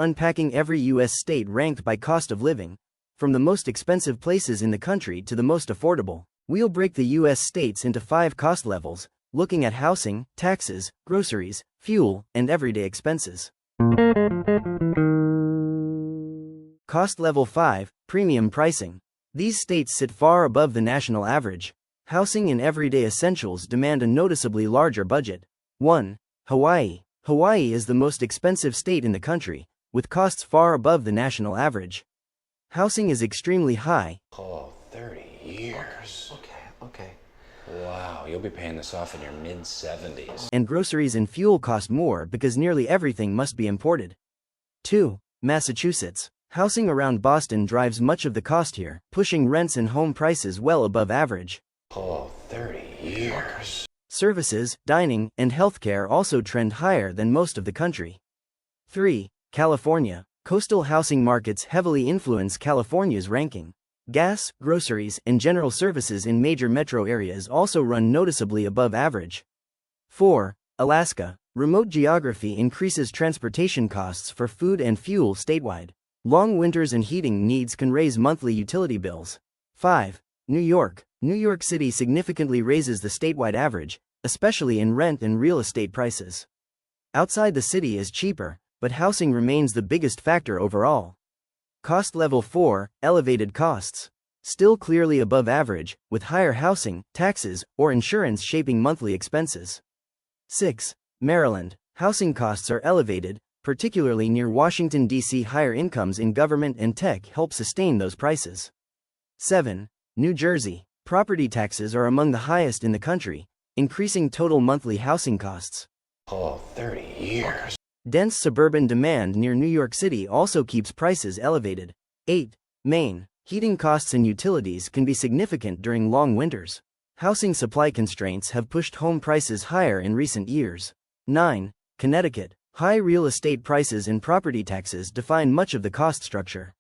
unpacking every U.S. state ranked by cost of living, from the most expensive places in the country to the most affordable. We'll break the U.S. states into 5 cost levels, looking at housing, taxes, groceries, fuel, and everyday expenses. Cost Level 5, Premium Pricing. These states sit far above the national average. Housing and everyday essentials demand a noticeably larger budget. 1. Hawaii. Hawaii is the most expensive state in the country, with costs far above the national average. Housing is extremely high. Oh, 30 years. Okay. Wow, you'll be paying this off in your mid-70s. And groceries and fuel cost more because nearly everything must be imported. 2. Massachusetts. Housing around Boston drives much of the cost here, pushing rents and home prices well above average. Oh, 30 years. Services, dining, and healthcare also trend higher than most of the country. 3. California. Coastal housing markets heavily influence California's ranking. Gas, groceries, and general services in major metro areas also run noticeably above average. 4. Alaska. Remote geography increases transportation costs for food and fuel statewide. Long winters and heating needs can raise monthly utility bills. 5. New York. New York City significantly raises the statewide average, especially in rent and real estate prices. Outside the city is cheaper, but housing remains the biggest factor overall. Cost Level 4, Elevated costs. Still clearly above average, with higher housing, taxes, or insurance shaping monthly expenses. 6. Maryland. Housing costs are elevated, particularly near Washington, D.C. Higher incomes in government and tech help sustain those prices. 7. New Jersey. Property taxes are among the highest in the country, increasing total monthly housing costs. Oh, 30 years. Dense suburban demand near New York City also keeps prices elevated. 8. Maine. Heating costs and utilities can be significant during long winters. Housing supply constraints have pushed home prices higher in recent years. 9. Connecticut. High real estate prices and property taxes define much of the cost structure.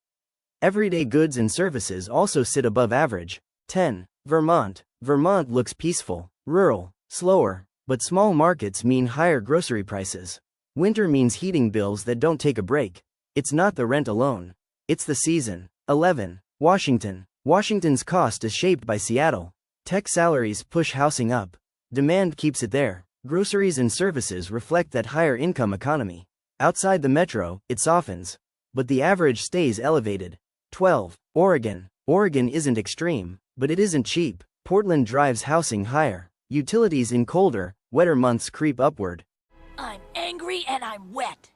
Everyday goods and services also sit above average. 10. Vermont. Vermont looks peaceful, rural, slower, but small markets mean higher grocery prices. Winter means heating bills that don't take a break. It's not the rent alone. It's the season. 11. Washington. Washington's cost is shaped by Seattle. Tech salaries push housing up. Demand keeps it there. Groceries and services reflect that higher income economy. Outside the metro, it softens. But the average stays elevated. 12. Oregon. Oregon isn't extreme, but it isn't cheap. Portland drives housing higher. Utilities in colder, wetter months creep upward. I'm angry and I'm wet.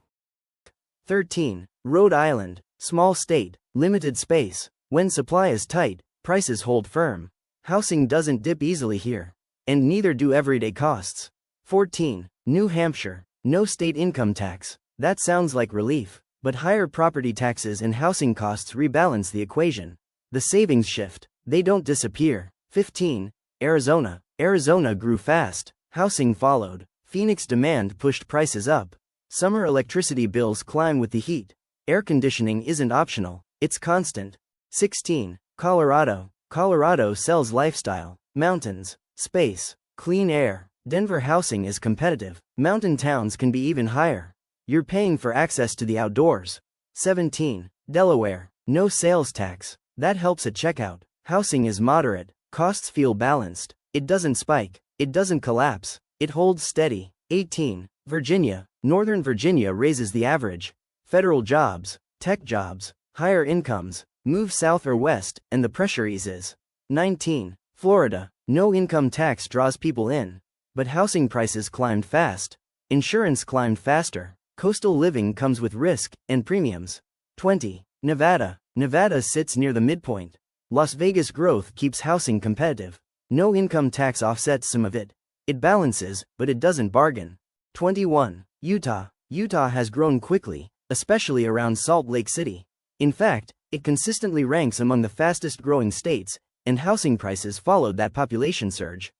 13. Rhode Island. Small state, limited space. When supply is tight, prices hold firm. Housing doesn't dip easily here. And neither do everyday costs. 14. New Hampshire. No state income tax. That sounds like relief. But higher property taxes and housing costs rebalance the equation. The savings shift. They don't disappear. 15. Arizona. Arizona grew fast. Housing followed. Phoenix demand pushed prices up. Summer electricity bills climb with the heat. Air conditioning isn't optional, it's constant. 16. Colorado. Colorado sells lifestyle, mountains, space, clean air. Denver housing is competitive. Mountain towns can be even higher. You're paying for access to the outdoors. 17. Delaware. No sales tax. That helps at checkout. Housing is moderate. Costs feel balanced. It doesn't spike. It doesn't collapse. It holds steady. 18. Virginia. Northern Virginia raises the average. Federal jobs, tech jobs, higher incomes, move south or west, and the pressure eases. 19. Florida. No income tax draws people in. But housing prices climbed fast. Insurance climbed faster. Coastal living comes with risk and premiums. 20. Nevada. Nevada sits near the midpoint. Las Vegas growth keeps housing competitive. No income tax offsets some of it. It balances, but it doesn't bargain. 21. Utah. Utah has grown quickly, especially around Salt Lake City. In fact, it consistently ranks among the fastest growing states, and housing prices followed that population surge.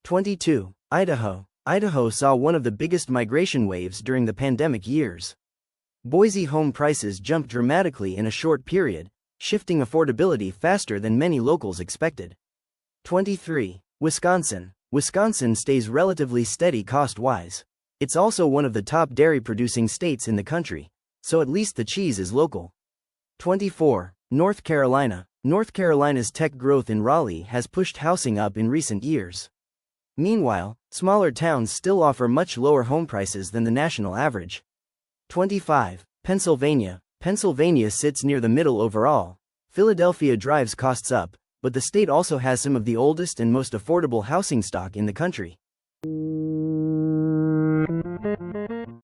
22. Idaho. Idaho saw one of the biggest migration waves during the pandemic years. Boise home prices jumped dramatically in a short period, shifting affordability faster than many locals expected. 23. Wisconsin. Wisconsin stays relatively steady cost-wise. It's also one of the top dairy-producing states in the country, so at least the cheese is local. 24. North Carolina. North Carolina's tech growth in Raleigh has pushed housing up in recent years. Meanwhile, smaller towns still offer much lower home prices than the national average. 25. Pennsylvania. Pennsylvania sits near the middle overall. Philadelphia drives costs up, but the state also has some of the oldest and most affordable housing stock in the country.